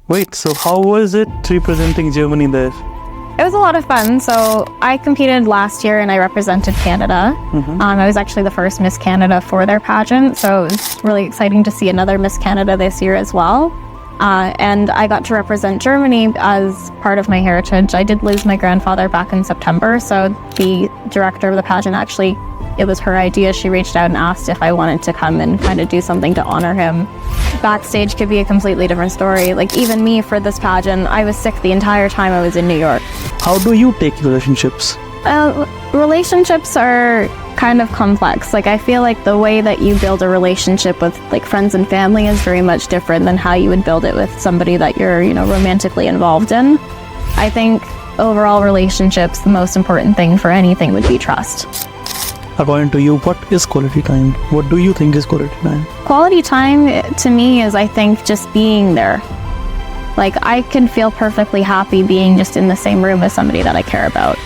Wait, so how was it representing Germany there? It was a lot of fun. So I competed last year and I represented Canada. I was actually the first Miss Canada for their pageant. So it was really exciting to see another Miss Canada this year as well. And I got to represent Germany as part of my heritage. I did lose my grandfather back in September. So the director of the pageant actually, it was her idea. She reached out and asked if I wanted to come and kind of do something to honor him. Backstage could be a completely different story. Like even me for this pageant, I was sick the entire time I was in New York. How do you take relationships? Relationships are kind of complex. Like I feel like the way that you build a relationship with like friends and family is very much different than how you would build it with somebody that you're, romantically involved in. I think overall relationships, the most important thing for anything would be trust. According to you, what is quality time? What do you think is quality time? Quality time to me is, I think, just being there. Like I can feel perfectly happy being just in the same room as somebody that I care about.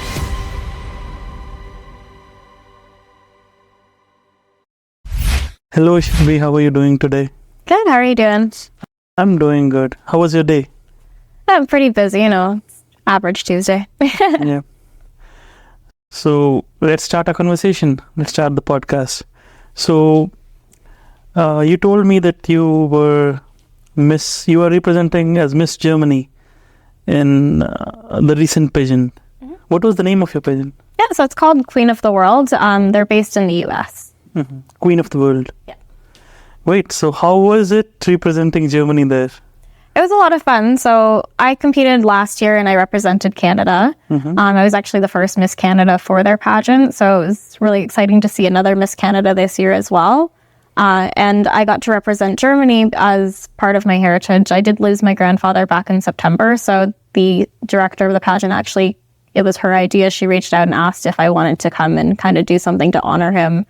Hello Shelby, how are you doing today? Good, how are you doing? I'm doing good. How was your day? I'm pretty busy, it's average Tuesday. Yeah. So let's start a conversation. Let's start the podcast. So you told me that you were representing as Miss Germany in the recent pageant. Mm-hmm. What was the name of your pageant? Yeah, so it's called Queen of the World. They're based in the US. Mm-hmm. Queen of the World. Yeah. Wait, so how was it representing Germany there? It was a lot of fun. So I competed last year and I represented Canada. I was actually the first Miss Canada for their pageant. So it was really exciting to see another Miss Canada this year as well. And I got to represent Germany as part of my heritage. I did lose my grandfather back in September. So the director of the pageant actually, it was her idea. She reached out and asked if I wanted to come and kind of do something to honor him.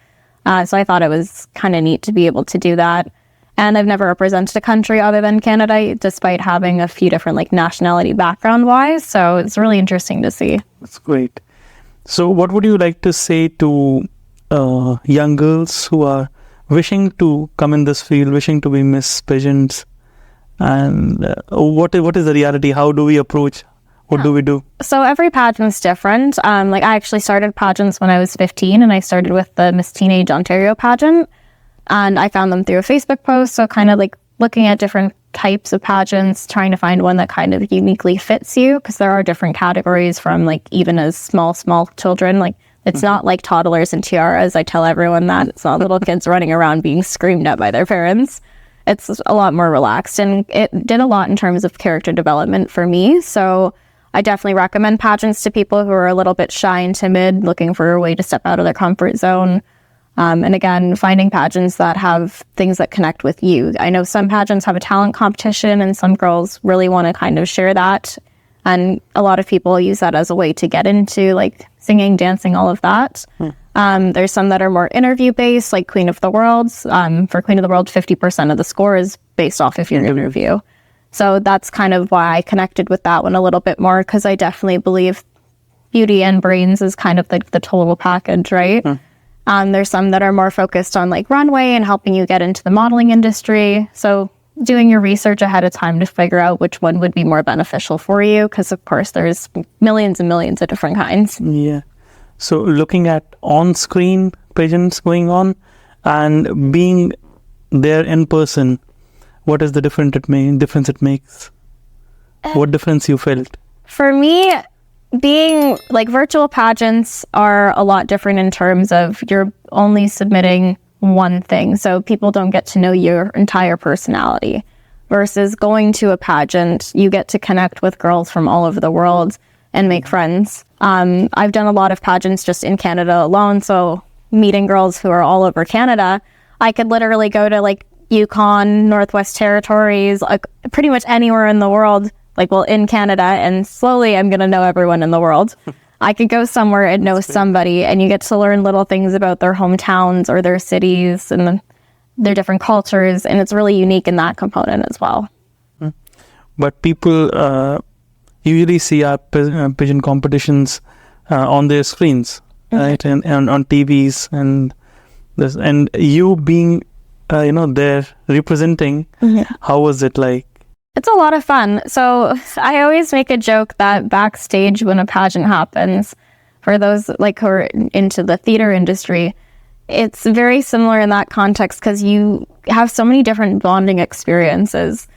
So I thought it was kind of neat to be able to do that. And I've never represented a country other than Canada, despite having a few different nationality background-wise. So it's really interesting to see. That's great. So what would you like to say to young girls who are wishing to come in this field, wishing to be Miss Pageants? And what is the reality? How do we approach? What do we do? So every pageant's different. I actually started pageants when I was 15, and I started with the Miss Teenage Ontario pageant. And I found them through a Facebook post. So kind of looking at different types of pageants, trying to find one that kind of uniquely fits you, because there are different categories from even as small children. It's not like toddlers and tiaras. I tell everyone that. It's not little kids running around being screamed at by their parents. It's a lot more relaxed. And it did a lot in terms of character development for me. So I definitely recommend pageants to people who are a little bit shy and timid, looking for a way to step out of their comfort zone. And again, finding pageants that have things that connect with you. I know some pageants have a talent competition and some girls really want to kind of share that. And a lot of people use that as a way to get into singing, dancing, all of that. There's some that are more interview based, like Queen of the World. For Queen of the World, 50% of the score is based off of your interview. So that's kind of why I connected with that one a little bit more, because I definitely believe beauty and brains is kind of the total package, right? There's some that are more focused on runway and helping you get into the modeling industry. So doing your research ahead of time to figure out which one would be more beneficial for you, because of course there's millions and millions of different kinds. Yeah. So looking at on-screen pageants going on and being there in person, what is the difference it makes? What difference you felt? For me, being virtual pageants are a lot different in terms of you're only submitting one thing. So people don't get to know your entire personality, versus going to a pageant, you get to connect with girls from all over the world and make friends. I've done a lot of pageants just in Canada alone. So meeting girls who are all over Canada, I could literally go to Yukon, Northwest Territories, pretty much anywhere in the world, in Canada, and slowly I'm going to know everyone in the world. I could go somewhere and know somebody, and you get to learn little things about their hometowns or their cities and their different cultures, and it's really unique in that component as well. But people usually see our pageant competitions on their screens, right, and on TVs, and you being there representing, how was it like? It's a lot of fun. So I always make a joke that backstage when a pageant happens, for those like who are into the theater industry, it's very similar in that context because you have so many different bonding experiences.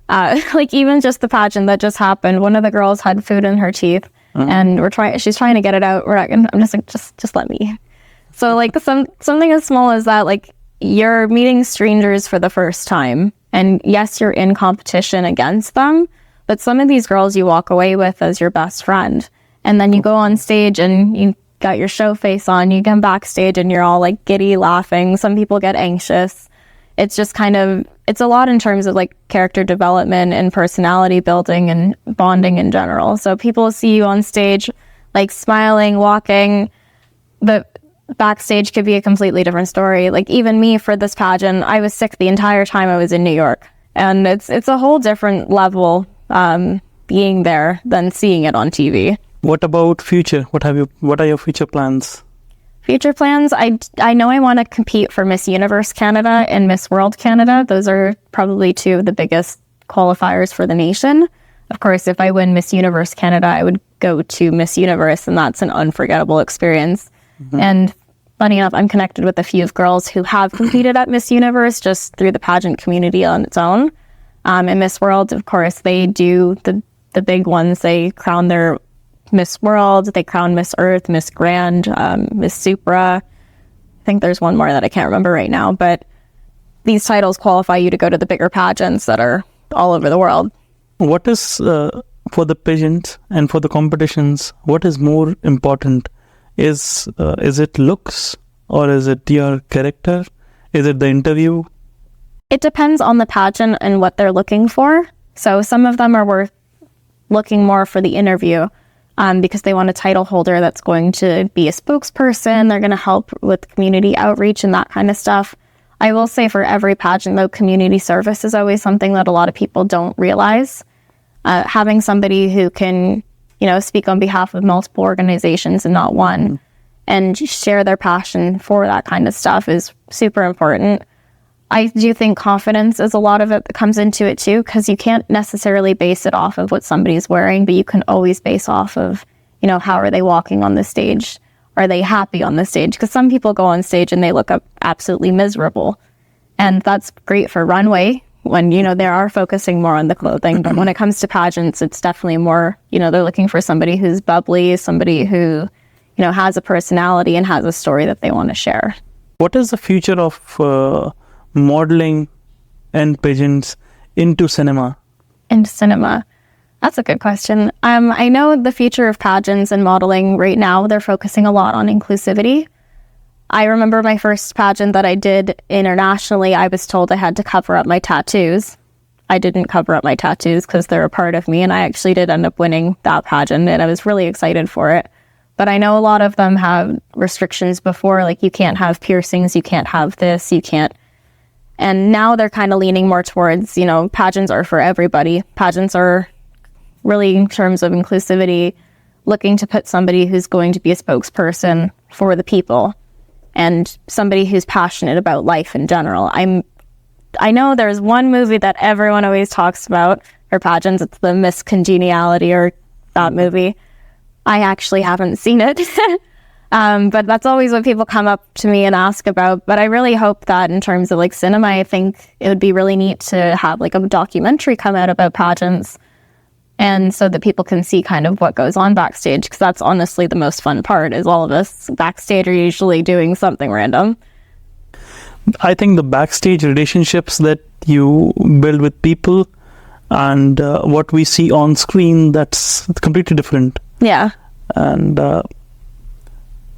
Like even just the pageant that just happened, one of the girls had food in her teeth, and she's trying to get it out. I'm just like, just let me. So like something as small as that, like you're meeting strangers for the first time, and yes, you're in competition against them, but some of these girls you walk away with as your best friend, and then you go on stage and you got your show face on, you come backstage and you're all like giddy laughing. Some people get anxious. It's just it's a lot in terms of like character development and personality building and bonding in general. So people see you on stage like smiling, walking, but backstage could be a completely different story. Like even me for this pageant, I was sick the entire time I was in New York, and it's a whole different level being there than seeing it on TV. What about future? What are your future plans? Future plans, I know I want to compete for Miss Universe Canada and Miss World Canada. Those are probably two of the biggest qualifiers for the nation. Of course, if I win Miss Universe Canada, I would go to Miss Universe, and that's an unforgettable experience. And funny enough, I'm connected with a few girls who have competed at Miss Universe just through the pageant community on its own. And Miss World, of course, they do the big ones. They crown their Miss World, they crown Miss Earth, Miss Grand, Miss Supra. I think there's one more that I can't remember right now, but these titles qualify you to go to the bigger pageants that are all over the world. What is, for the pageant and for the competitions, what is more important? Is it looks, or is it your character? Is it the interview? It depends on the pageant and what they're looking for. So some of them are looking more for the interview, because they want a title holder that's going to be a spokesperson. They're going to help with community outreach and that kind of stuff. I will say for every pageant, though, community service is always something that a lot of people don't realize. Having somebody who can, speak on behalf of multiple organizations and not one, and share their passion for that kind of stuff is super important. I do think confidence is a lot of it that comes into it too, because you can't necessarily base it off of what somebody's wearing, but you can always base off of, how are they walking on the stage? Are they happy on the stage? Because some people go on stage and they look up absolutely miserable. And that's great for runway when, they are focusing more on the clothing. But when it comes to pageants, it's definitely more, they're looking for somebody who's bubbly, somebody who, has a personality and has a story that they want to share. What is the future of modeling and pageants into cinema? Into cinema? That's a good question. I know the future of pageants and modeling right now, they're focusing a lot on inclusivity. I remember my first pageant that I did internationally, I was told I had to cover up my tattoos. I didn't cover up my tattoos because they're a part of me, and I actually did end up winning that pageant, and I was really excited for it. But I know a lot of them have restrictions before, like you can't have piercings, you can't have this, you can't. And now they're kind of leaning more towards, pageants are for everybody. Pageants are really, in terms of inclusivity, looking to put somebody who's going to be a spokesperson for the people and somebody who's passionate about life in general. I know there's one movie that everyone always talks about for pageants. It's the Miss Congeniality, or that movie. I actually haven't seen it. But that's always what people come up to me and ask about. But I really hope that in terms of like cinema, I think it would be really neat to have like a documentary come out about pageants, and so that people can see kind of what goes on backstage, because that's honestly the most fun part, is all of us backstage are usually doing something random. I think the backstage relationships that you build with people and what we see on screen, that's completely different. Yeah. And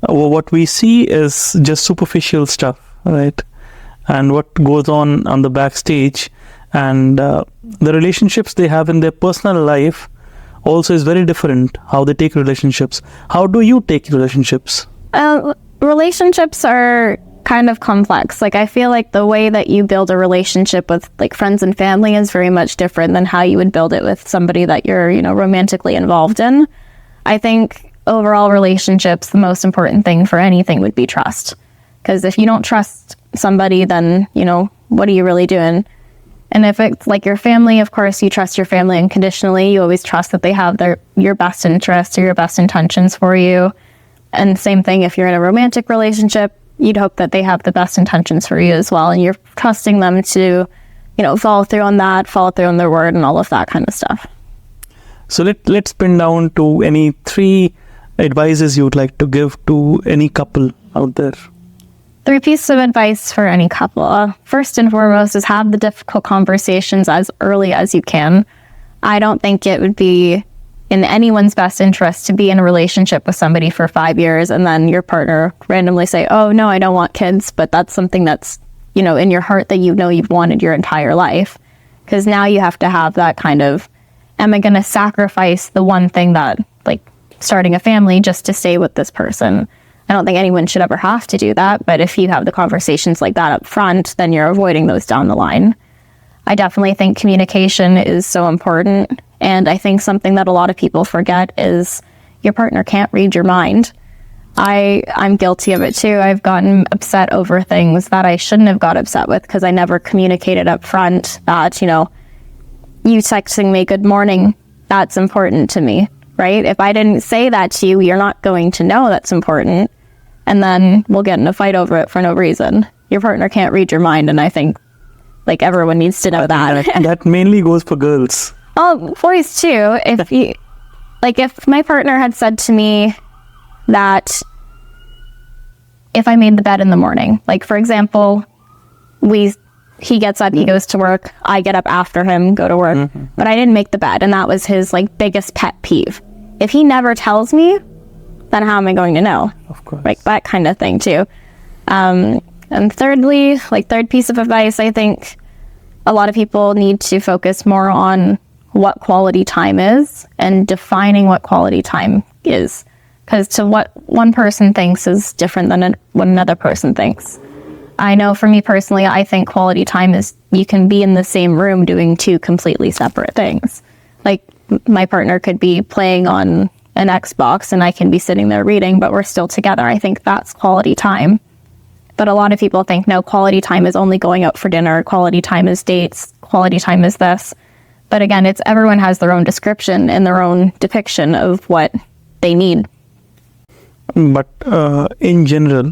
what we see is just superficial stuff, right? And what goes on the backstage, and the relationships they have in their personal life also is very different, how they take relationships. How do you take relationships? Relationships are kind of complex. Like, I feel like the way that you build a relationship with like friends and family is very much different than how you would build it with somebody that you're, romantically involved in. I think overall relationships, the most important thing for anything would be trust. Because if you don't trust somebody, then, what are you really doing? And if it's like your family, of course, you trust your family unconditionally. You always trust that they have your best interests or your best intentions for you. And same thing if you're in a romantic relationship, you'd hope that they have the best intentions for you as well. And you're trusting them to, follow through on that, follow through on their word and all of that kind of stuff. So let's pin down to any 3 advices you would like to give to any couple out there. 3 pieces of advice for any couple. First and foremost is have the difficult conversations as early as you can. I don't think it would be in anyone's best interest to be in a relationship with somebody for 5 years and then your partner randomly say, oh, no, I don't want kids. But that's something that's, in your heart that you've wanted your entire life. Because now you have to have that kind of, am I going to sacrifice the one thing that, like starting a family just to stay with this person? I don't think anyone should ever have to do that. But if you have the conversations like that up front, then you're avoiding those down the line. I definitely think communication is so important. And I think something that a lot of people forget is your partner can't read your mind. I'm guilty of it too. I've gotten upset over things that I shouldn't have got upset with because I never communicated up front that, you texting me good morning, that's important to me, right? If I didn't say that to you, you're not going to know that's important. And then we'll get in a fight over it for no reason. Your partner can't read your mind. And I think like everyone needs to know that. That mainly goes for girls. Oh, boys too. If my partner had said to me that if I made the bed in the morning, like for example, he gets up, he goes to work, I get up after him, go to work, but I didn't make the bed, and that was his like biggest pet peeve. If he never tells me, then how am I going to know? Of course. Like that kind of thing too. And thirdly, like third piece of advice, I think a lot of people need to focus more on what quality time is and defining what quality time is. Because to what one person thinks is different than what another person thinks. I know for me personally, I think quality time is you can be in the same room doing 2 completely separate things. Like my partner could be playing on an Xbox and I can be sitting there reading, but we're still together. I think that's quality time. But a lot of people think, no, quality time is only going out for dinner. Quality time is dates. Quality time is this. But again, everyone has their own description and their own depiction of what they need. But in general,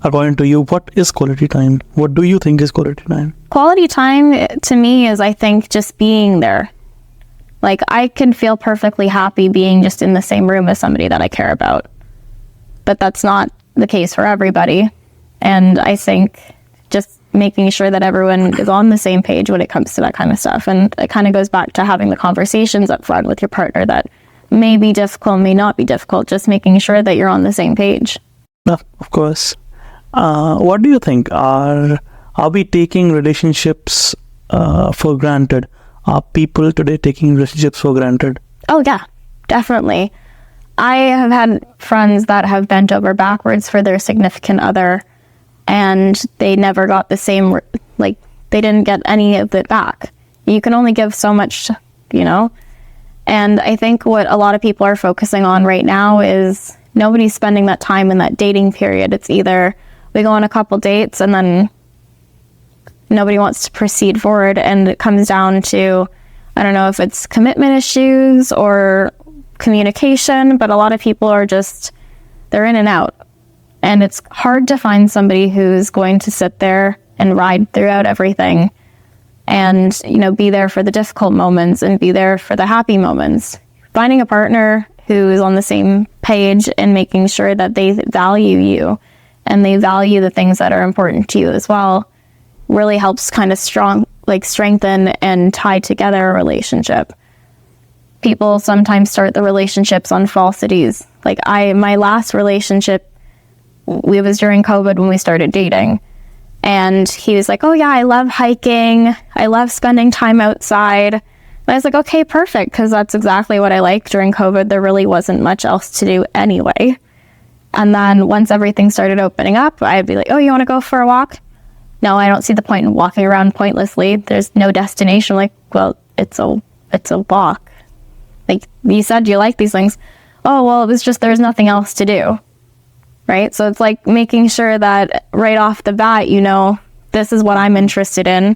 according to you, what is quality time? What do you think is quality time? Quality time to me is, I think, just being there. Like I can feel perfectly happy being just in the same room as somebody that I care about. But that's not the case for everybody. And I think just making sure that everyone is on the same page when it comes to that kind of stuff. And it kind of goes back to having the conversations up front with your partner that may be difficult, may not be difficult, just making sure that you're on the same page. Of course. What do you think? Are we taking relationships for granted? Are people today taking relationships for granted? Oh, yeah, definitely. I have had friends that have bent over backwards for their significant other, and they never got the same, they didn't get any of it back. You can only give so much, And I think what a lot of people are focusing on right now is nobody's spending that time in that dating period. It's either we go on a couple dates and then nobody wants to proceed forward, and it comes down to, I don't know if it's commitment issues or communication, but a lot of people are they're in and out. And it's hard to find somebody who's going to sit there and ride throughout everything and, be there for the difficult moments and be there for the happy moments. Finding a partner who is on the same page and making sure that they value you and they value the things that are important to you as well really helps kind of strengthen and tie together a relationship. People sometimes start the relationships on falsities. My last relationship, it was during COVID when we started dating. And he was like, oh yeah, I love hiking. I love spending time outside. And I was like, okay, perfect. Because that's exactly what I like. During COVID, there really wasn't much else to do anyway. And then once everything started opening up, I'd be like, oh, you want to go for a walk? No, I don't see the point in walking around pointlessly. There's no destination. Well, it's a walk. You said you like these things. Oh, well, it was just there's nothing else to do. Right? So it's making sure that right off the bat, this is what I'm interested in.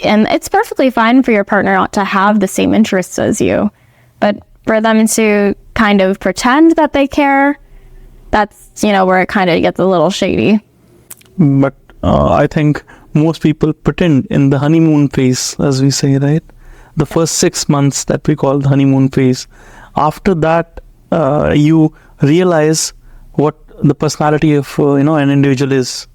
And it's perfectly fine for your partner not to have the same interests as you. But for them to kind of pretend that they care, that's, where it kind of gets a little shady. But I think most people pretend in the honeymoon phase, as we say, right? The first 6 months that we call the honeymoon phase. After that, you realize what the personality of an individual is.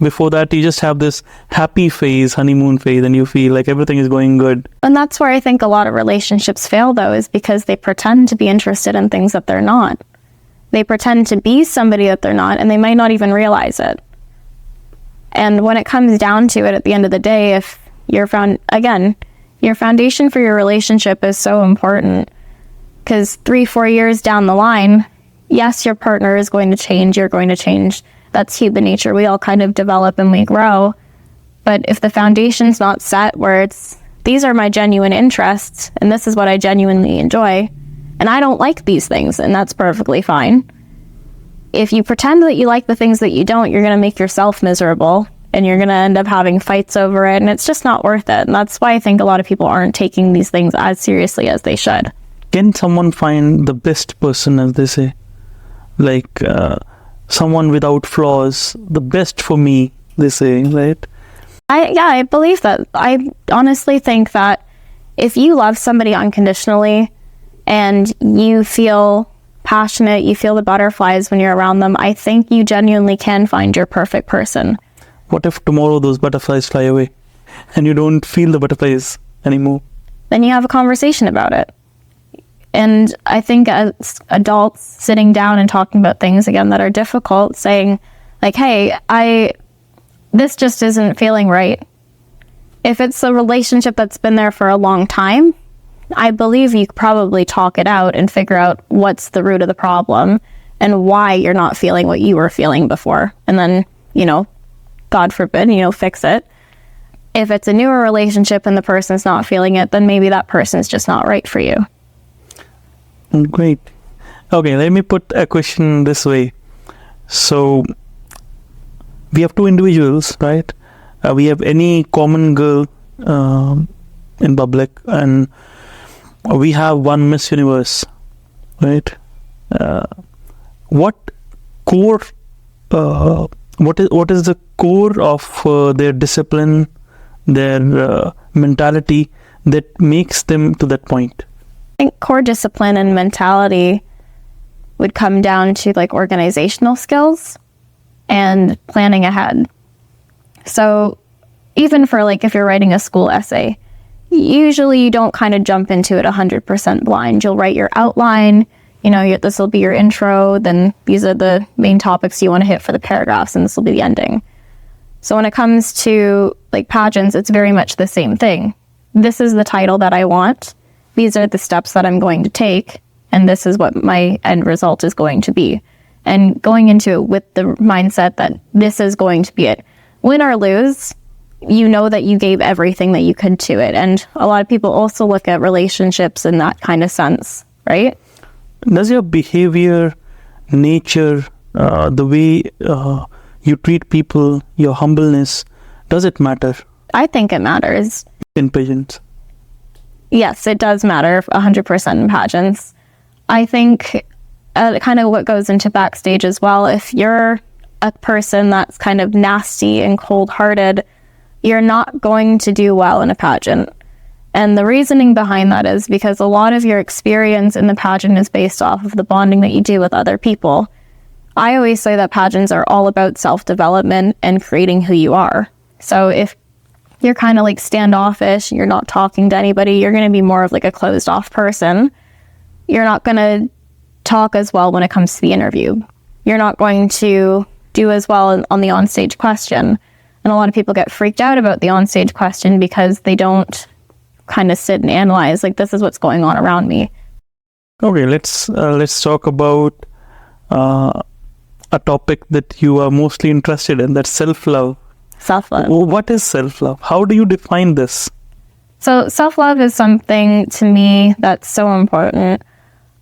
Before that, you just have this happy phase, honeymoon phase, and you feel like everything is going good. And that's where I think a lot of relationships fail, though, is because they pretend to be interested in things that they're not. They pretend to be somebody that they're not, and they might not even realize it. And when it comes down to it, at the end of the day, if your foundation for your relationship is so important, because 3-4 years down the line, yes, your partner is going to change, you're going to change. That's human nature. We all kind of develop and we grow. But if the foundation's not set where these are my genuine interests, and this is what I genuinely enjoy, and I don't like these things, and that's perfectly fine. If you pretend that you like the things that you don't, you're going to make yourself miserable, and you're going to end up having fights over it, and it's just not worth it. And that's why I think a lot of people aren't taking these things as seriously as they should. Can someone find the best person, as they say? Like someone without flaws, the best for me, they say, right? I believe that. I honestly think that if you love somebody unconditionally and you feel passionate, you feel the butterflies when you're around them, I think you genuinely can find your perfect person. What if tomorrow those butterflies fly away and you don't feel the butterflies anymore? Then you have a conversation about it. And I think as adults sitting down and talking about things again that are difficult, saying like, hey, this just isn't feeling right. If it's a relationship that's been there for a long time, I believe you could probably talk it out and figure out what's the root of the problem and why you're not feeling what you were feeling before. And then, God forbid, fix it. If it's a newer relationship and the person's not feeling it, then maybe that person's just not right for you. Great. Okay, let me put a question this way. So, we have two individuals, right? We have any common girl in public, and we have one Miss Universe, right? What is the core of their discipline, their mentality that makes them to that point? I think core discipline and mentality would come down to like organizational skills and planning ahead. So even for like if you're writing a school essay, usually you don't kind of jump into it 100% blind. You'll write your outline, this will be your intro, then these are the main topics you want to hit for the paragraphs, and this will be the ending. So when it comes to like pageants, it's very much the same thing. This is the title that I want. These are the steps that I'm going to take, and this is what my end result is going to be. And going into it with the mindset that this is going to be it. Win or lose, you know that you gave everything that you could to it. And a lot of people also look at relationships in that kind of sense, right? Does your behavior, nature, the way you treat people, your humbleness, does it matter? I think it matters. In pageants? Yes, it does matter 100% in pageants. I think kind of what goes into backstage as well, if you're a person that's kind of nasty and cold-hearted, you're not going to do well in a pageant. And the reasoning behind that is because a lot of your experience in the pageant is based off of the bonding that you do with other people. I always say that pageants are all about self-development and creating who you are. So if you're kind of like standoffish, you're not talking to anybody, you're going to be more of like a closed off person. You're not going to talk as well when it comes to the interview. You're not going to do as well on the onstage question. And a lot of people get freaked out about the onstage question because they don't kind of sit and analyze, like, this is what's going on around me. Okay, let's talk about a topic that you are mostly interested in, that's self-love. Self-love. What is self-love? How do you define this? So self-love is something to me that's so important.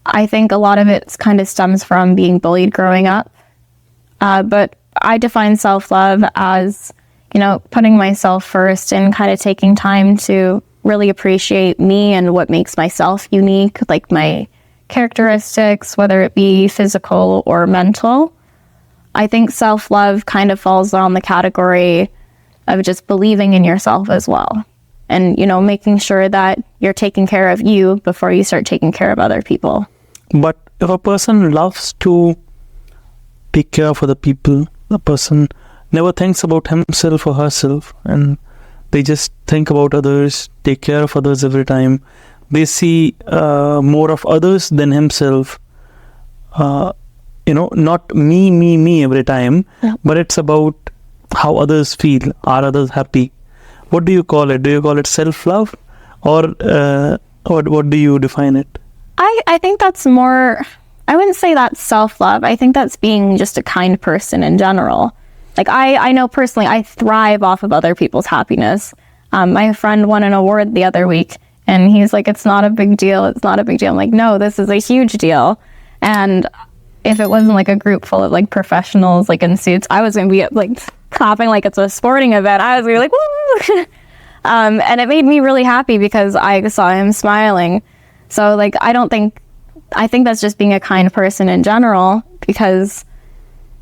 I think a lot of it kind of stems from being bullied growing up. But I define self-love as putting myself first and kind of taking time to really appreciate me and what makes myself unique, like my characteristics, whether it be physical or mental. I think self-love kind of falls on the category of just believing in yourself as well. And, making sure that you're taking care of you before you start taking care of other people. But if a person loves to take care of other people, the person never thinks about himself or herself, and they just think about others, take care of others every time. They see more of others than himself. Not me every time, but it's about how others feel. Are others happy? What do you call it? Do you call it self-love, or what do you define it? I think that's more, I wouldn't say that's self-love. I think that's being just a kind person in general. Like I know personally, I thrive off of other people's happiness. My friend won an award the other week, and he's like, it's not a big deal. It's not a big deal. I'm like, no, this is a huge deal. And if it wasn't like a group full of like professionals, like in suits, I was going to be like clapping like it's a sporting event. I was going to be like, woo! And it made me really happy because I saw him smiling. So like, I think that's just being a kind person in general, because,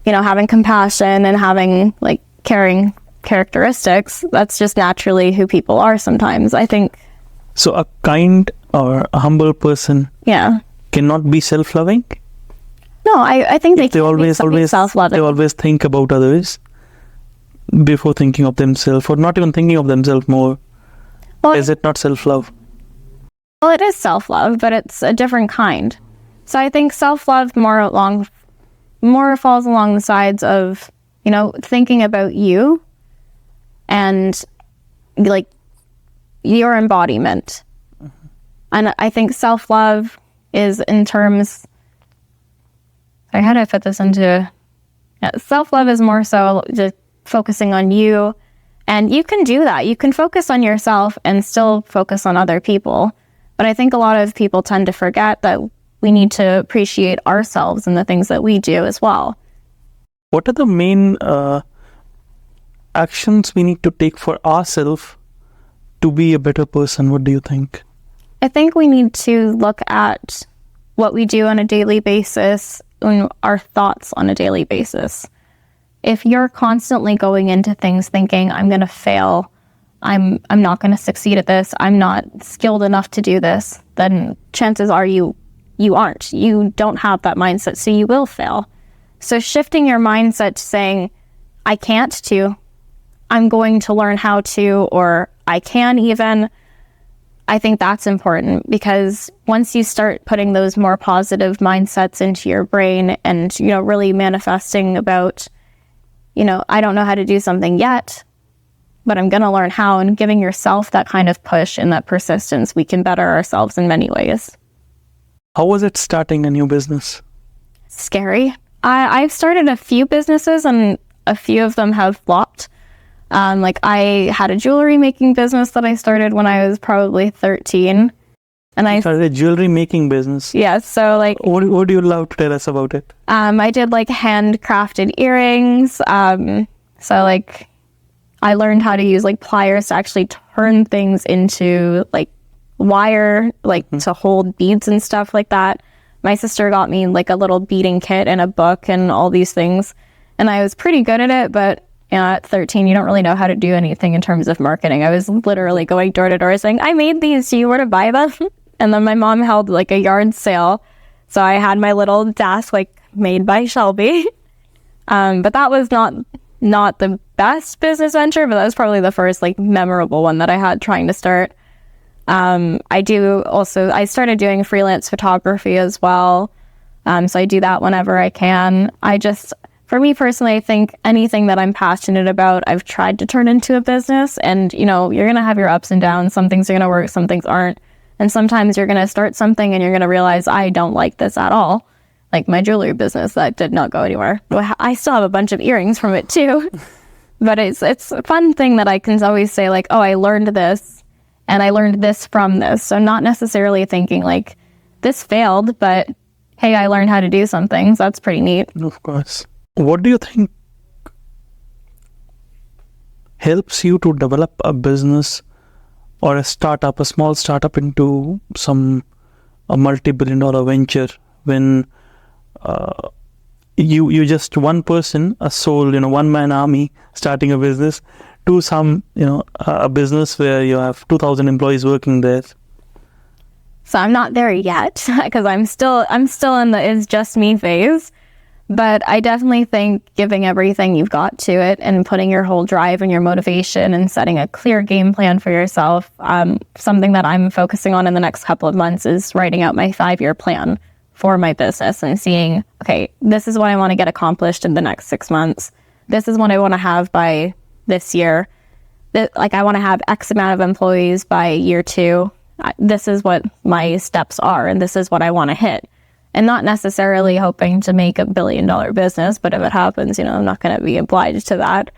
having compassion and having like caring characteristics, that's just naturally who people are sometimes, I think. So a kind or a humble person cannot be self-loving? No, I think they always self-loving. They always think about others before thinking of themselves, or not even thinking of themselves more. Well, is it not self-love? Well, it is self-love, but it's a different kind. So I think self-love more falls along the sides of, thinking about you and like your embodiment. Mm-hmm. And I think self-love is in terms, how do I put this into, self-love is more so just focusing on you. And you can do that. You can focus on yourself and still focus on other people. But I think a lot of people tend to forget that we need to appreciate ourselves and the things that we do as well. What are the main actions we need to take for ourselves to be a better person? What do you think? I think we need to look at what we do on a daily basis and our thoughts on a daily basis. If you're constantly going into things thinking, I'm going to fail, I'm not going to succeed at this, I'm not skilled enough to do this, then chances are you aren't. You don't have that mindset, so you will fail. So shifting your mindset to saying, I can't to, I'm going to learn how to, or I can even, I think that's important, because once you start putting those more positive mindsets into your brain and, really manifesting about, I don't know how to do something yet, but I'm going to learn how, and giving yourself that kind of push and that persistence, we can better ourselves in many ways. How was it starting a new business? Scary. I've started a few businesses and a few of them have flopped. I had a jewelry making business that I started when I was probably 13. And I started a jewelry making business. Yeah, so what do you love to tell us about it? I did handcrafted earrings. I learned how to use pliers to actually turn things into wire, to hold beads and stuff like that. My sister got me a little beading kit and a book and all these things. And I was pretty good at it, but at 13, you don't really know how to do anything in terms of marketing. I was literally going door to door saying, I made these, do you want to buy them? And then my mom held a yard sale. So I had my little desk made by Shelby. But that was not the best business venture, but that was probably the first memorable one that I had trying to start. I started doing freelance photography as well. So I do that whenever I can. For me personally, I think anything that I'm passionate about, I've tried to turn into a business. And, you're going to have your ups and downs. Some things are going to work, some things aren't. And sometimes you're going to start something and you're going to realize, I don't like this at all. Like my jewelry business, that did not go anywhere. I still have a bunch of earrings from it too. But it's a fun thing that I can always say I learned this and I learned this from this. So not necessarily thinking this failed, but hey, I learned how to do some things. That's pretty neat. Of course. What do you think helps you to develop a business or a small startup into a multi-billion-dollar venture when you just one person, a sole, one-man army starting a business, to a business where you have 2,000 employees working there? So I'm not there yet because I'm still in the it's just me phase. But I definitely think giving everything you've got to it and putting your whole drive and your motivation and setting a clear game plan for yourself, something that I'm focusing on in the next couple of months is writing out my 5-year plan for my business and seeing, okay, this is what I want to get accomplished in the next 6 months. This is what I want to have by this year. I want to have X amount of employees by year 2. This is what my steps are, and this is what I want to hit. And not necessarily hoping to make $1 billion business, but if it happens, I'm not going to be obliged to that.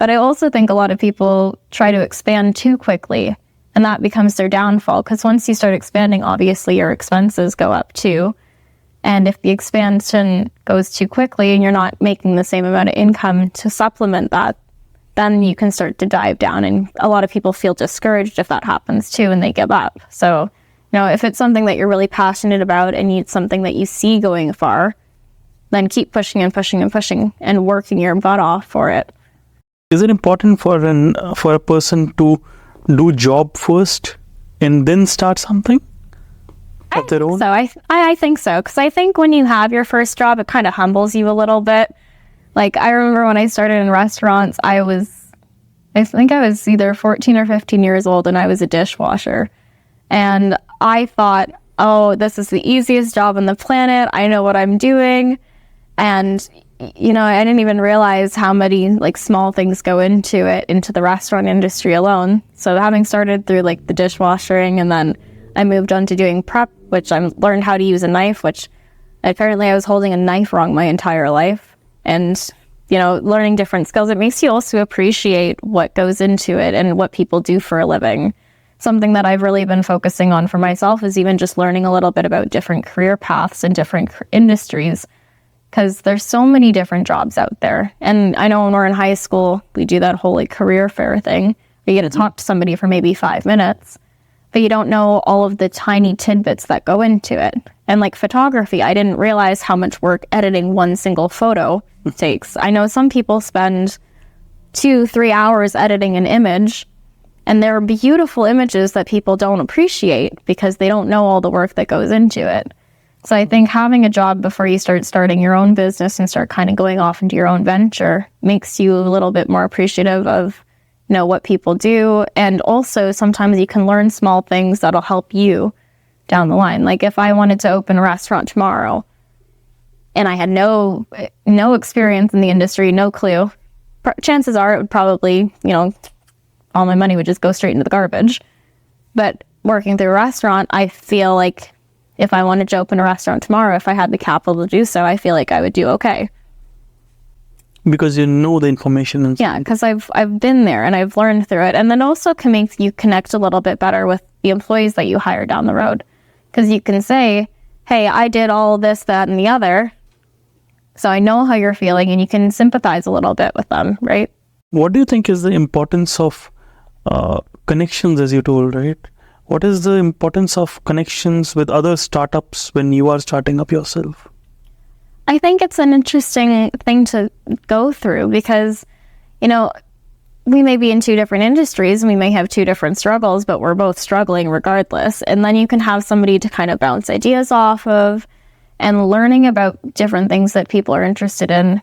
But I also think a lot of people try to expand too quickly, and that becomes their downfall, because once you start expanding, obviously your expenses go up too. And if the expansion goes too quickly and you're not making the same amount of income to supplement that, then you can start to dive down. And a lot of people feel discouraged if that happens too, and they give up. So, if it's something that you're really passionate about and it's something that you see going far, then keep pushing and pushing and pushing and working your butt off for it. Is it important for a person to do job first and then start something of their own? So I think so, because I think when you have your first job, it kind of humbles you a little bit. Like, I remember when I started in restaurants, I think I was either 14 or 15 years old, and I was a dishwasher. And I thought, oh, this is the easiest job on the planet. I know what I'm doing. And, I didn't even realize how many small things go into the restaurant industry alone. So having started through the dishwashing, and then I moved on to doing prep, which I learned how to use a knife, which apparently I was holding a knife wrong my entire life. And, learning different skills, it makes you also appreciate what goes into it and what people do for a living. Something that I've really been focusing on for myself is even just learning a little bit about different career paths and different industries, because there's so many different jobs out there. And I know when we're in high school, we do that whole career fair thing where you get to talk to somebody for maybe 5 minutes, but you don't know all of the tiny tidbits that go into it. And photography, I didn't realize how much work editing one single photo takes. I know some people spend 2-3 hours editing an image, and there are beautiful images that people don't appreciate because they don't know all the work that goes into it. So I think having a job before you start starting your own business and start kind of going off into your own venture makes you a little bit more appreciative of, what people do. And also sometimes you can learn small things that'll help you down the line. Like if I wanted to open a restaurant tomorrow and I had no experience in the industry, no clue, chances are it would probably, all my money would just go straight into the garbage. But working through a restaurant, I feel like if I wanted to open a restaurant tomorrow, if I had the capital to do so, I feel like I would do okay. Because you know the information. Yeah, because I've been there and I've learned through it. And then also can make you connect a little bit better with the employees that you hire down the road. Because you can say, hey, I did all this, that, and the other, so I know how you're feeling, and you can sympathize a little bit with them, right? What do you think is the importance of connections, as you told, right? What is the importance of connections with other startups when you are starting up yourself? I think it's an interesting thing to go through because, we may be in two different industries and we may have two different struggles, but we're both struggling regardless. And then you can have somebody to kind of bounce ideas off of, and learning about different things that people are interested in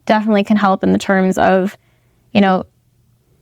definitely can help in the terms of,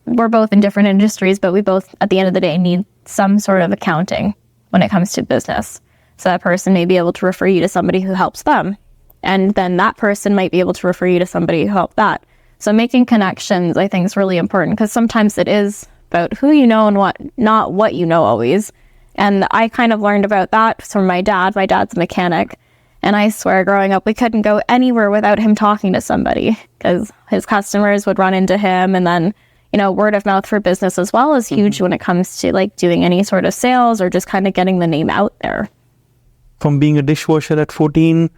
we're both in different industries, but we both, at the end of the day, need some sort of accounting when it comes to business. So that person may be able to refer you to somebody who helps them. And then that person might be able to refer you to somebody who helped that. So making connections, I think, is really important because sometimes it is about who you know and what, not what you know always. And I kind of learned about that from my dad. My dad's a mechanic. And I swear, growing up, we couldn't go anywhere without him talking to somebody because his customers would run into him. And then, word of mouth for business as well is huge when it comes to doing any sort of sales or just kind of getting the name out there. From being a dishwasher at 14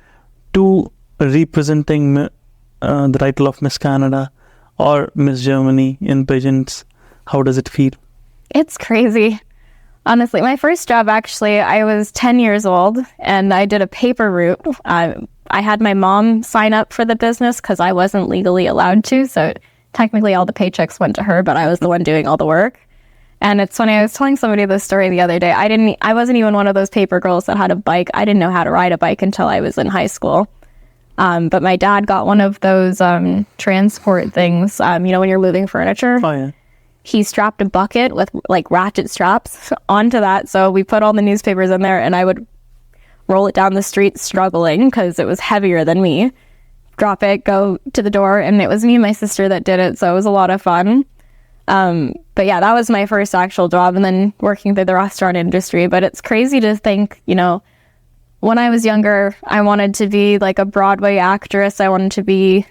to representing the title of Miss Canada or Miss Germany in pageants? How does it feel? It's crazy. Honestly, my first job, actually, I was 10 years old and I did a paper route. I had my mom sign up for the business because I wasn't legally allowed to. So technically all the paychecks went to her, but I was the one doing all the work. And it's funny, I was telling somebody this story the other day. I wasn't even one of those paper girls that had a bike. I didn't know how to ride a bike until I was in high school. But my dad got one of those transport things, when you're moving furniture. Oh, yeah. He strapped a bucket with like ratchet straps onto that. So we put all the newspapers in there and I would roll it down the street struggling because it was heavier than me. Drop it, go to the door. And it was me and my sister that did it. So it was a lot of fun. But yeah, that was my first actual job, and then working through the restaurant industry. But it's crazy to think, when I was younger, I wanted to be like a Broadway actress. I wanted to be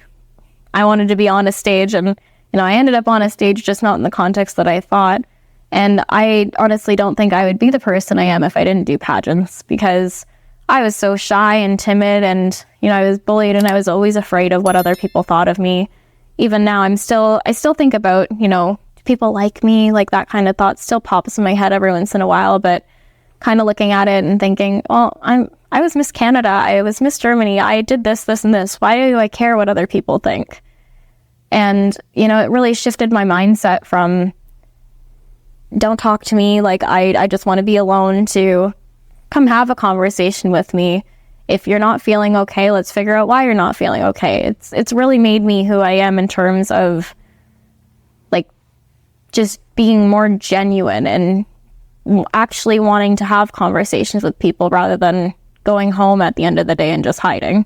on a stage, and I ended up on a stage, just not in the context that I thought. And I honestly don't think I would be the person I am if I didn't do pageants, because I was so shy and timid, and I was bullied, and I was always afraid of what other people thought of me. Even now, I still think about, do people like me? Like, that kind of thought still pops in my head every once in a while, but kind of looking at it and thinking, well, I was Miss Canada, I was Miss Germany, I did this, this, and this. Why do I care what other people think? And, it really shifted my mindset from, don't talk to me, like, I just want to be alone, to come have a conversation with me. If you're not feeling okay, let's figure out why you're not feeling okay. It's really made me who I am in terms of, like, just being more genuine and actually wanting to have conversations with people rather than going home at the end of the day and just hiding.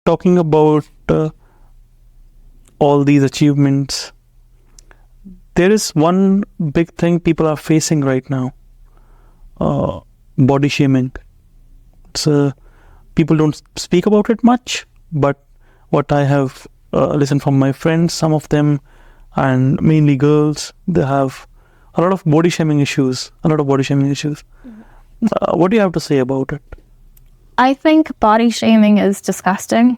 Talking about all these achievements, there is one big thing people are facing right now, body shaming. People don't speak about it much, but what I have listened from my friends, some of them, and mainly girls, they have a lot of body shaming issues. Mm-hmm. What do you have to say about it? I think body shaming is disgusting,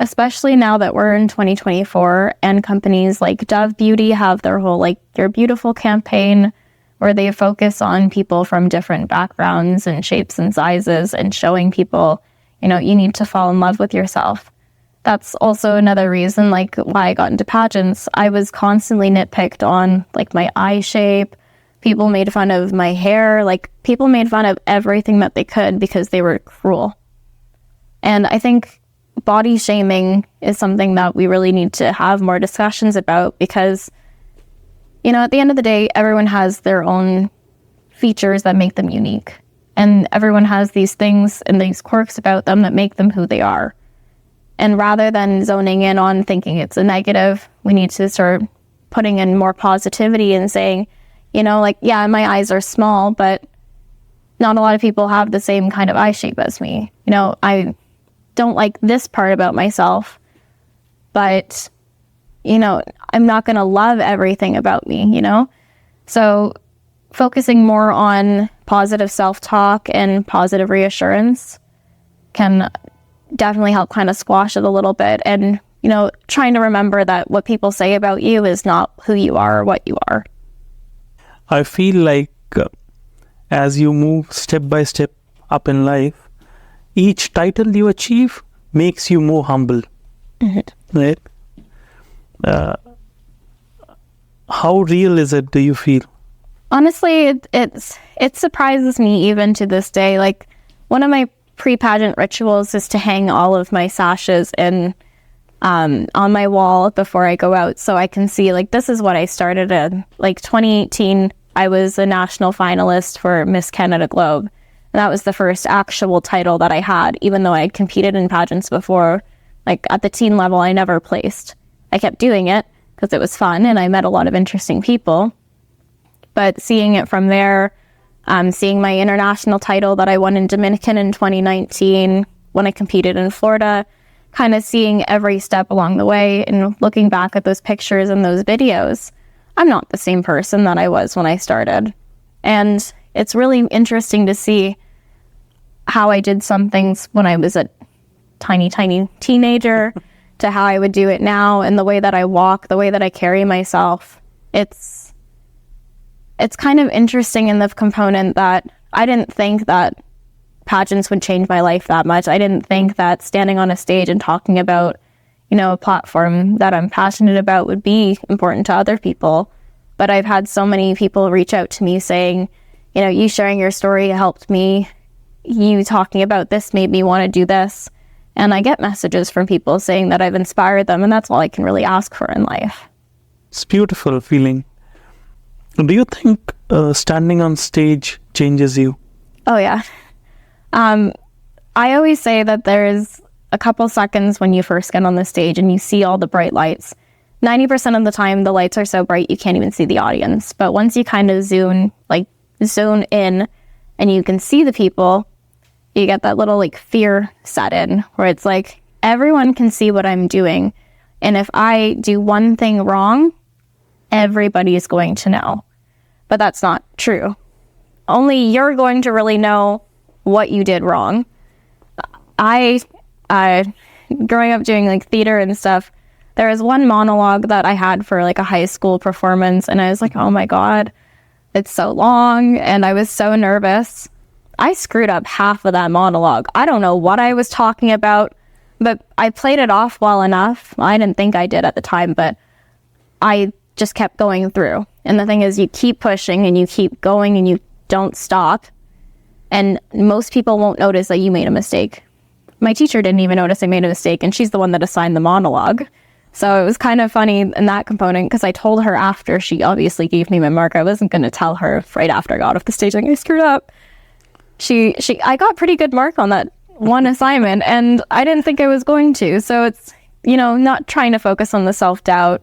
especially now that we're in 2024 and companies like Dove Beauty have their whole You're Beautiful campaign, where they focus on people from different backgrounds and shapes and sizes and showing people, you need to fall in love with yourself. That's also another reason, why I got into pageants. I was constantly nitpicked on, my eye shape. People made fun of my hair. People made fun of everything that they could because they were cruel. And I think body shaming is something that we really need to have more discussions about, because at the end of the day, everyone has their own features that make them unique. And everyone has these things and these quirks about them that make them who they are. And rather than zoning in on thinking it's a negative, we need to start putting in more positivity and saying, yeah, my eyes are small, but not a lot of people have the same kind of eye shape as me. I don't like this part about myself, but I'm not going to love everything about me, So focusing more on positive self-talk and positive reassurance can definitely help kind of squash it a little bit. And, trying to remember that what people say about you is not who you are or what you are. I feel like as you move step by step up in life, each title you achieve makes you more humble, mm-hmm. right? How real is it, do you feel? Honestly, it surprises me even to this day. One of my pre-pageant rituals is to hang all of my sashes on my wall before I go out, so I can see, this is what I started in. 2018, I was a national finalist for Miss Canada Globe, and that was the first actual title that I had, even though I had competed in pageants before. At the teen level, I never placed. I kept doing it because it was fun and I met a lot of interesting people. But seeing it from there, seeing my international title that I won in Dominican in 2019 when I competed in Florida, kind of seeing every step along the way and looking back at those pictures and those videos, I'm not the same person that I was when I started. And it's really interesting to see how I did some things when I was a tiny teenager to how I would do it now, and the way that I walk, the way that I carry myself. It's kind of interesting in the component that I didn't think that pageants would change my life that much. I didn't think that standing on a stage and talking about, a platform that I'm passionate about would be important to other people. But I've had so many people reach out to me saying, you sharing your story helped me. You talking about this made me want to do this. And I get messages from people saying that I've inspired them, and that's all I can really ask for in life. It's a beautiful feeling. Do you think standing on stage changes you? Oh, yeah. I always say that there's a couple seconds when you first get on the stage and you see all the bright lights. 90% of the time, the lights are so bright you can't even see the audience. But once you kind of zone in and you can see the people, you get that little fear set in where it's like, everyone can see what I'm doing. And if I do one thing wrong, everybody is going to know. But that's not true. Only you're going to really know what you did wrong. I growing up doing theater and stuff, there was one monologue that I had for a high school performance, and I was like, oh my God, it's so long, and I was so nervous. I screwed up half of that monologue. I don't know what I was talking about, but I played it off well enough. I didn't think I did at the time, but I just kept going through. And the thing is, you keep pushing and you keep going and you don't stop. And most people won't notice that you made a mistake. My teacher didn't even notice I made a mistake, and she's the one that assigned the monologue. So it was kind of funny in that component, because I told her after she obviously gave me my mark. I wasn't going to tell her right after I got off the stage, like, I screwed up. I got pretty good mark on that one assignment, and I didn't think I was going to. So it's, not trying to focus on the self-doubt,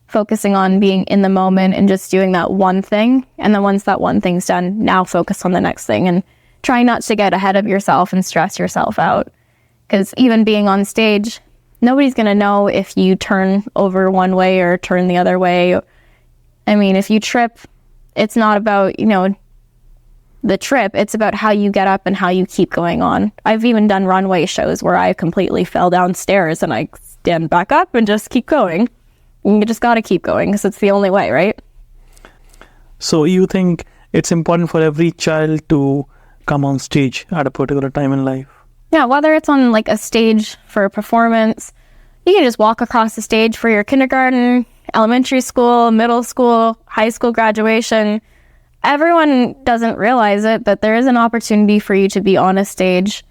focusing on being in the moment and just doing that one thing. And then once that one thing's done, now focus on the next thing, and try not to get ahead of yourself and stress yourself out. Because even being on stage, nobody's going to know if you turn over one way or turn the other way. I mean, if you trip, it's not about, the trip. It's about how you get up and how you keep going on. I've even done runway shows where I completely fell downstairs and I stand back up and just keep going. You just got to keep going because it's the only way, right? So you think it's important for every child to come on stage at a particular time in life? Yeah, whether it's on a stage for a performance, you can just walk across the stage for your kindergarten, elementary school, middle school, high school graduation. Everyone doesn't realize it, but there is an opportunity for you to be on a stage,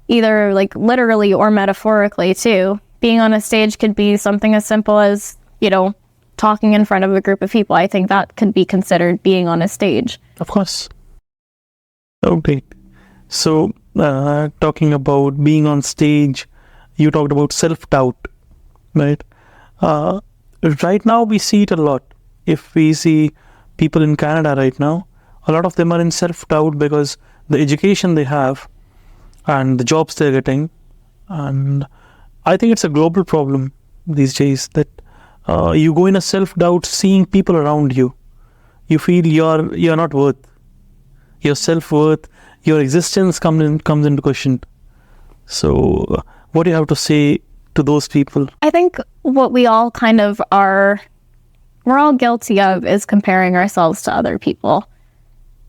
either literally or metaphorically too. Being on a stage could be something as simple as, talking in front of a group of people. I think that could be considered being on a stage. Of course. Oh, great. So, talking about being on stage, you talked about self-doubt, right? Right now, we see it a lot. If we see people in Canada right now, a lot of them are in self-doubt because the education they have and the jobs they're getting. And I think it's a global problem these days that you go in a self-doubt seeing people around you. You feel you're not worth. Your self-worth, your existence comes into question. So what do you have to say to those people? I think what we all we're all guilty of is comparing ourselves to other people.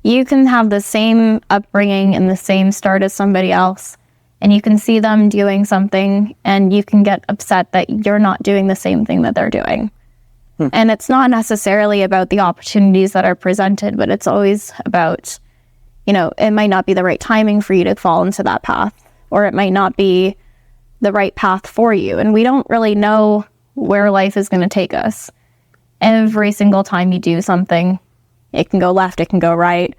You can have the same upbringing and the same start as somebody else, and you can see them doing something and you can get upset that you're not doing the same thing that they're doing. And it's not necessarily about the opportunities that are presented, but it's always about, it might not be the right timing for you to fall into that path, or it might not be the right path for you. And we don't really know where life is going to take us. Every single time you do something, it can go left, it can go right.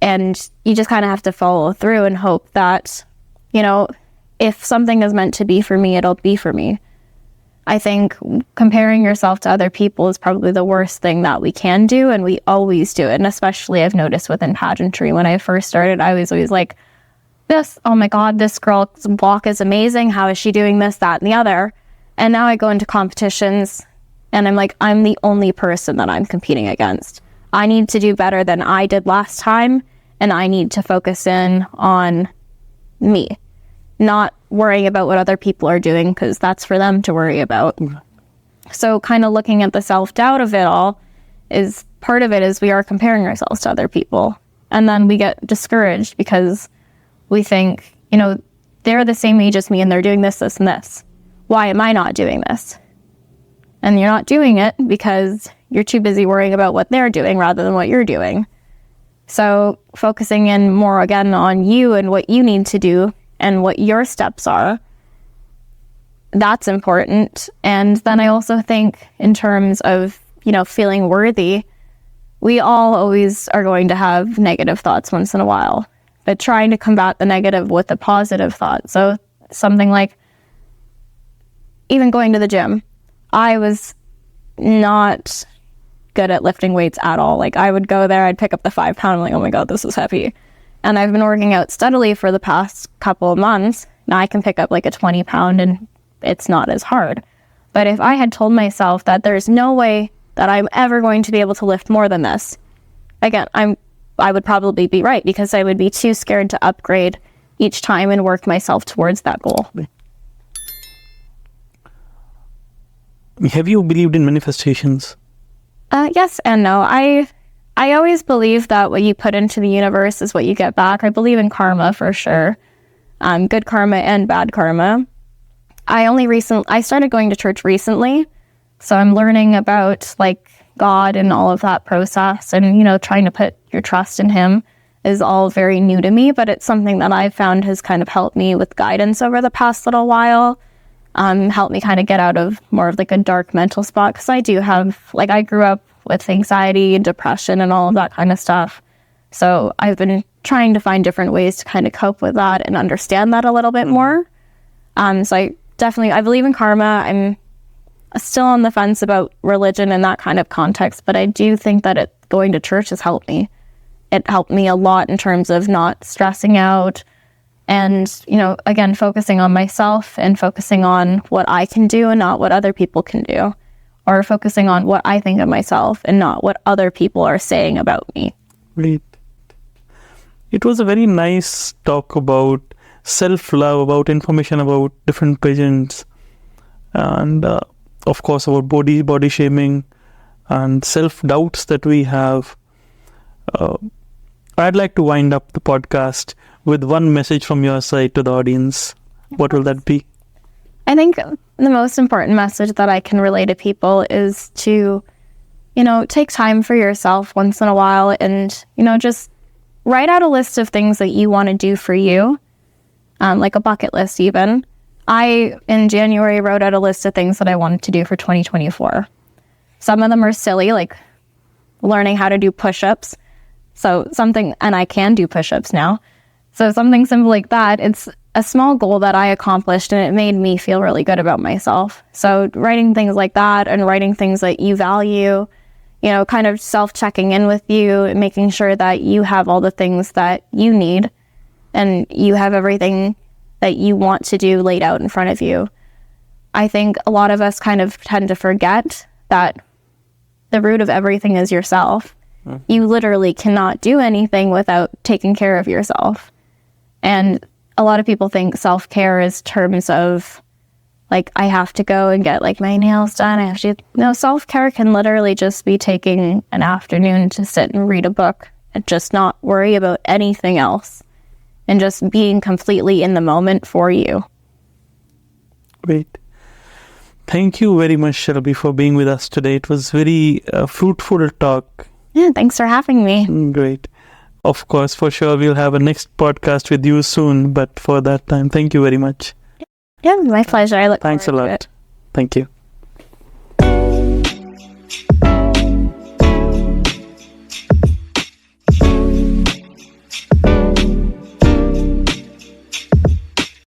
And you just kind of have to follow through and hope that, if something is meant to be for me, it'll be for me. I think comparing yourself to other people is probably the worst thing that we can do, and we always do it. And especially I've noticed within pageantry, when I first started, I was always like, oh my God, this girl's walk is amazing. How is she doing this, that, and the other? And now I go into competitions and I'm like, I'm the only person that I'm competing against. I need to do better than I did last time, and I need to focus in on me. not worrying about what other people are doing because that's for them to worry about. So kind of looking at the self-doubt of it all is part of it is we are comparing ourselves to other people. And then we get discouraged because we think, they're the same age as me and they're doing this, this, and this. Why am I not doing this? And you're not doing it because you're too busy worrying about what they're doing rather than what you're doing. So focusing in more again on you and what you need to do and what your steps are, that's important. And then I also think in terms of, feeling worthy, we all always are going to have negative thoughts once in a while, but trying to combat the negative with a positive thought. So something like even going to the gym, I was not good at lifting weights at all. Like I would go there, I'd pick up the 5 pound, I'm like, oh my God, this is heavy. And I've been working out steadily for the past couple of months. Now I can pick up like a 20 pound and it's not as hard. But if I had told myself that there's no way that I'm ever going to be able to lift more than this, again, I would probably be right because I would be too scared to upgrade each time and work myself towards that goal. Have you believed in manifestations? Yes and no. I always believe that what you put into the universe is what you get back. I believe in karma for sure. Good karma and bad karma. I started going to church recently, so I'm learning about like God and all of that process, and trying to put your trust in Him is all very new to me, but it's something that I've found has kind of helped me with guidance over the past little while. Helped me kind of get out of more of like a dark mental spot, because I do have, like, I grew up with anxiety and depression and all of that kind of stuff. So I've been trying to find different ways to kind of cope with that and understand that a little bit more. So I believe in karma. I'm still on the fence about religion in that kind of context, but I do think that going to church has helped me. It helped me a lot in terms of not stressing out and, again, focusing on myself and focusing on what I can do and not what other people can do, or focusing on what I think of myself and not what other people are saying about me. Great. It was a very nice talk about self-love, about information about different pageants, and of course about body shaming and self-doubts that we have. I'd like to wind up the podcast with one message from your side to the audience. What will that be? I think the most important message that I can relay to people is to, take time for yourself once in a while and, just write out a list of things that you want to do for you, like a bucket list even. I, in January, wrote out a list of things that I wanted to do for 2024. Some of them are silly, like learning how to do push-ups. And I can do push-ups now. So something simple like that, it's a small goal that I accomplished and it made me feel really good about myself. So writing things like that and writing things that you value, kind of self-checking in with you, making sure that you have all the things that you need and you have everything that you want to do laid out in front of you. I think a lot of us kind of tend to forget that the root of everything is yourself. Mm-hmm. You literally cannot do anything without taking care of yourself. And a lot of people think self-care is terms of, like, I have to go and get, like, my nails done. No, self-care can literally just be taking an afternoon to sit and read a book and just not worry about anything else and just being completely in the moment for you. Great. Thank you very much, Shelby, for being with us today. It was very fruitful talk. Yeah, thanks for having me. Great. Of course, for sure, we'll have a next podcast with you soon. But for that time, thank you very much. Yeah, my pleasure. I look Thanks a forward to lot. it. Thank you.